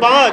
5।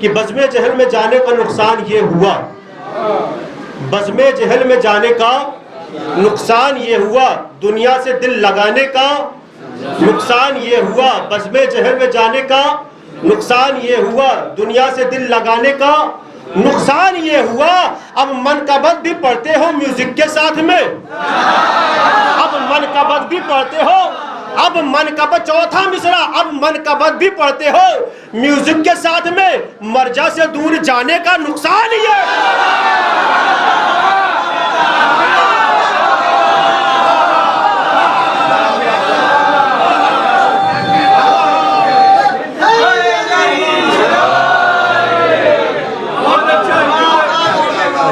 کہ بزم جہل میں جانے کا نقصان یہ ہوا، بزم جہل میں جانے کا نقصان یہ ہوا، دنیا سے دل لگانے کا نقصان یہ ہوا، بزم جہل میں جانے کا نقصان یہ ہوا، دنیا سے دل لگانے کا نقصان یہ ہوا۔ اب منقبت بھی پڑھتے ہو میوزک کے ساتھ میں، اب منقبت بھی پڑھتے ہو، اب منقبت چوتھا مصرع، اب منقبت بھی پڑھتے ہو میوزک کے ساتھ میں، مرجع سے دور جانے کا نقصان یہ۔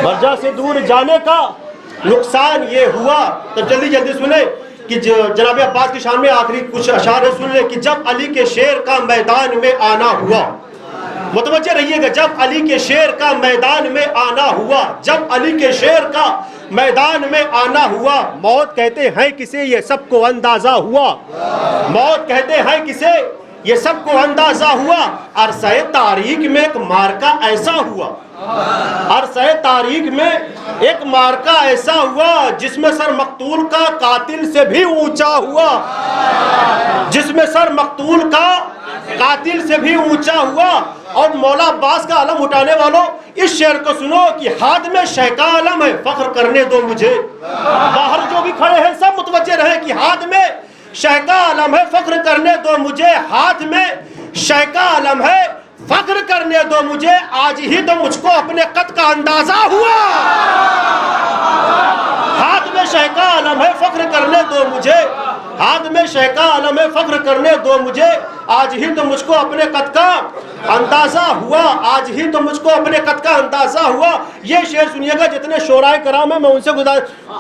مرجع سے دور جانے کا نقصان یہ ہوا۔ تو جلدی جلدی سنیں کہ جناب عباس کی شان میں آخری کچھ اشعار سن لیں کہ جب علی کے شیر کا میدان میں آنا ہوا، متوجہ رہیے گا، جب علی کے شیر کا میدان میں آنا ہوا، جب علی کے شیر کا میدان میں آنا ہوا، موت کہتے ہیں کسے یہ سب کو اندازہ ہوا، موت کہتے ہیں کسے یہ سب کو اندازہ ہوا، عرصہ تاریخ میں ایک مارکا ایسا ہوا، عرصہ تاریخ میں ایک مارکا ایسا ہوا جس میں سر مقتول کا قاتل سے بھی اونچا ہوا، جس میں سر مقتول کا قاتل سے بھی اونچا ہوا۔ اور مولا عباس کا علم اٹھانے والوں اس شعر کو سنو کہ ہاتھ میں شہ کا علم ہے، فخر کرنے دو مجھے، باہر جو بھی کھڑے ہیں سب متوجہ رہے کہ ہاتھ میں شہ کا علم ہے، فخر کرنے دو مجھے، ہاتھ میں شہ کا علم ہے، فخر کرنے دو مجھے، آج ہی تو مجھ کو اپنے قد کا اندازہ ہوا، ہاتھ میں شہ کا علم ہے، فخر کرنے دو مجھے، ہاتھ میں شہ کا علم ہے، فخر کرنے دو مجھے، آج ہی تو مجھ کو اپنے قد کا اندازہ ہوا، آج ہی تو مجھ کو اپنے قد کا اندازہ ہوا۔ یہ شعر سنیے گا، جتنے شعراء کرام ہیں میں ان سے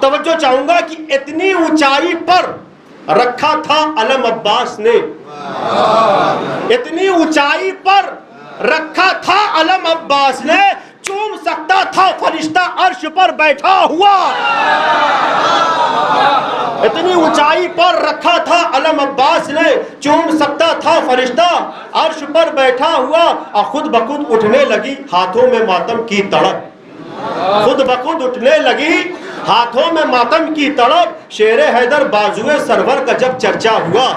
توجہ چاہوں گا کہ اتنی اونچائی پر رکھا تھا علم عباس نے، اتنی اونچائی پر رکھا تھا علم عباس نے، چوم سکتا تھا فرشتہ عرش پر بیٹھا ہوا، اتنی اونچائی پر رکھا تھا علم عباس نے، چوم سکتا تھا فرشتہ عرش پر بیٹھا ہوا، اور خود بخود اٹھنے لگی ہاتھوں میں ماتم کی تڑپ، خود بخود اٹھنے لگی ہاتھوں میں ماتم کی تڑپ۔ شیر حیدر بازوئے سرور کا جب چرچا ہوا،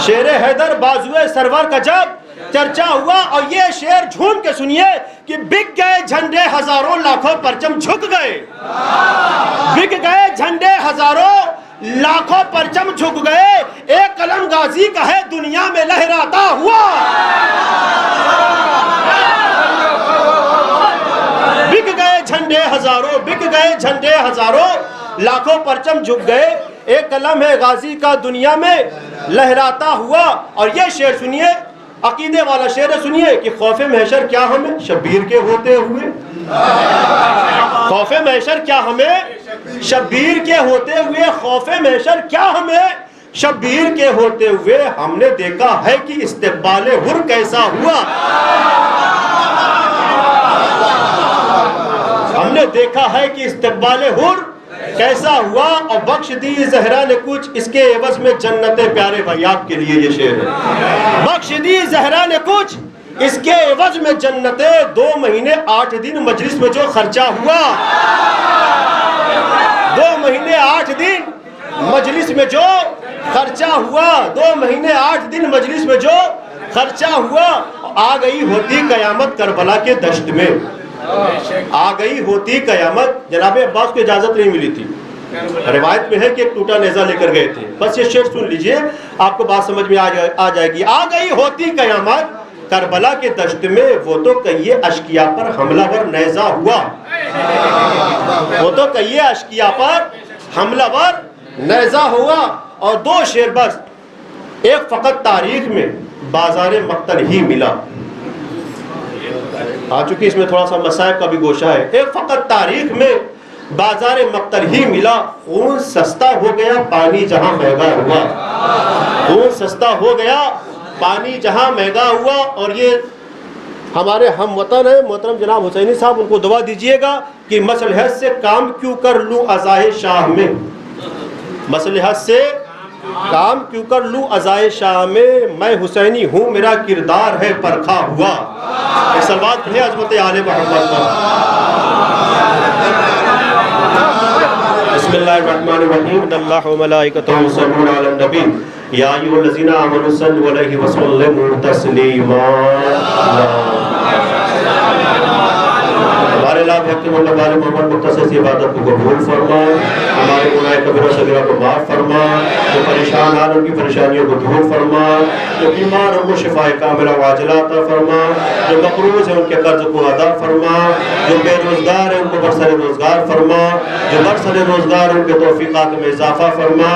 شیر حیدر بازوئے سرور کا جب چرچا ہوا، اور یہ شعر جھوم کے سنیے کہ بک گئے جھنڈے ہزاروں لاکھوں پرچم جھک گئے، بک گئے جھنڈے ہزاروں لاکھوں پرچم جھک گئے، ایک قلم غازی کا ہے دنیا میں لہراتا ہوا، بک گئے جھنڈے ہزاروں، بک گئے جھنڈے ہزاروں لاکھوں پرچم جھک گئے، ایک قلم ہے غازی کا دنیا میں لہراتا ہوا۔ اور یہ شعر سنیے، عقیدے والا شعر سنیے کہ خوف محشر کیا ہمیں شبیر کے ہوتے ہوئے، خوف محشر کیا ہمیں شبیر کے ہوتے ہوئے، خوف محشر کیا ہمیں شبیر کے ہوتے ہوئے، ہم نے دیکھا ہے کہ استقبال حر کیسا ہوا، ہم نے دیکھا ہے کہ استقبال حر کیسا ہوا، اور بخش دی زہرا نے کچھ اس کے عوض میں جنت پیارے بھائی آپ کے لیے یہ شعر ہے، بخش دی زہرا نے کچھ اس کے عوض میں جنت، 2 مہینے 8 دن مجلس میں جو خرچہ ہوا، 2 مہینے 8 دن مجلس میں جو خرچہ ہوا، 2 مہینے 8 دن مجلس میں جو خرچہ ہوا، آ گئی ہوتی قیامت کربلا کے دشت میں، آ گئی ہوتی قیامت۔ جناب عباس کو اجازت نہیں ملی تھی، روایت میں ہے کہ ایک ٹوٹا نیزہ لے کر گئے تھے، بس یہ شعر سن لیجئے آپ کو بات سمجھ میں آ جائے گی۔ آ گئی ہوتی قیامت کربلا کے دشت میں، وہ تو کئیے اشکیا پر حملہ ور نیزہ ہوا، وہ تو کئیے اشکیا پر حملہ ور نیزہ ہوا۔ اور 2 شعر بس، ایک فقط تاریخ میں بازار مقتل ہی ملا، آ چکی اس میں تھوڑا سا مصائب کا بھی گوشہ ہے، ایک فقط تاریخ میں بازار مقتل ہی ملا، خون سستا ہو گیا پانی جہاں مہنگا ہوا، خون سستا ہو گیا پانی جہاں مہنگا ہوا۔ اور یہ ہمارے ہم وطن ہیں محترم جناب حسینی صاحب، ان کو دعا دیجئے گا کہ مصلحت سے کام کیوں کر لوں عزائے شاہ میں، مصلحت سے کام کیوں کر لوں ازائے شاہ میں، میں حسینی ہوں میرا کردار ہے پرکھا ہوا۔ ایک سلوات پڑھیں عظمت آل محمد پر۔ بسم اللہ الرحمن الرحیم، ان اللہ و ملائکتہ یصلون علی النبی یا ایھا الذین آمنوا صلوا علیہ وسلموا تسلیما۔ ہمارے لا حق محمد والے محمد مختصر سی عبادت کو قبول فرما، ہمارے گناہ کبیرہ صغیرہ کو معاف فرما، جو پریشان ہیں ان کی پریشانیوں کو دور فرما، جو بیمار ان کو شفاء کاملہ عاجلہ عطا فرما، جو مقروض ہیں ان کے قرض کو ادا فرما، جو بے روزگار ہیں ان کو برسر روزگار فرما، جو برسر روزگار ان کے توفیقات میں اضافہ فرما۔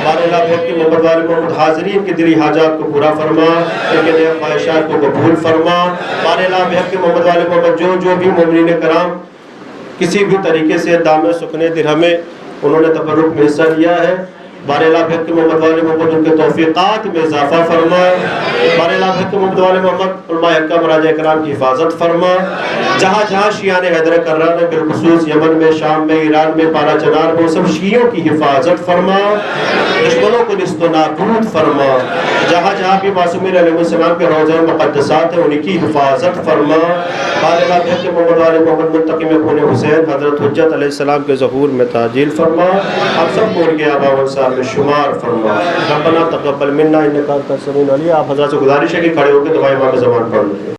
ہمارے لا حق محمد والے محمد حاضرین کی دلی حاجات کو پورا فرما، ان کے نیک خواہشات کو قبول فرما۔ ہمارے لا حق محمد والے محمد جو بھی مومنین کرام کسی بھی طریقے سے دام سکنے درہمیں انہوں نے تبرک میں حصہ لیا ہے، بارے لا حق محمد والے محمد ان کے توفیقات میں اضافہ فرما، بارے لا حق محمد والے محمد علماء حکام راجہ کرام کی حفاظت فرما، جہاں جہاں شیعان حیدر کرار میں بالخصوص یمن میں، شام میں، ایران میں، پارا چنار میں سب شیعوں کی حفاظت فرما، دشمنوں کو نیست و نابود فرما، جہاں جہاں بھی معصومین علیہ السلام کے روضہ مقدسات ہیں ان کی حفاظت فرما۔ بارے لا حق محمد والے محمد منتقم خون حسین حضرت حجت علیہ السلام کے ظہور میں تعجیل فرما، ہم سب کو ان کے آباء و انصار میں شمار فرما۔ ربنا تقبل منا انک انت السمیع العلیم۔ آپ حضرات سے گزارش ہے کہ کھڑے ہو کے دعائے امام زمان پڑھ لیں۔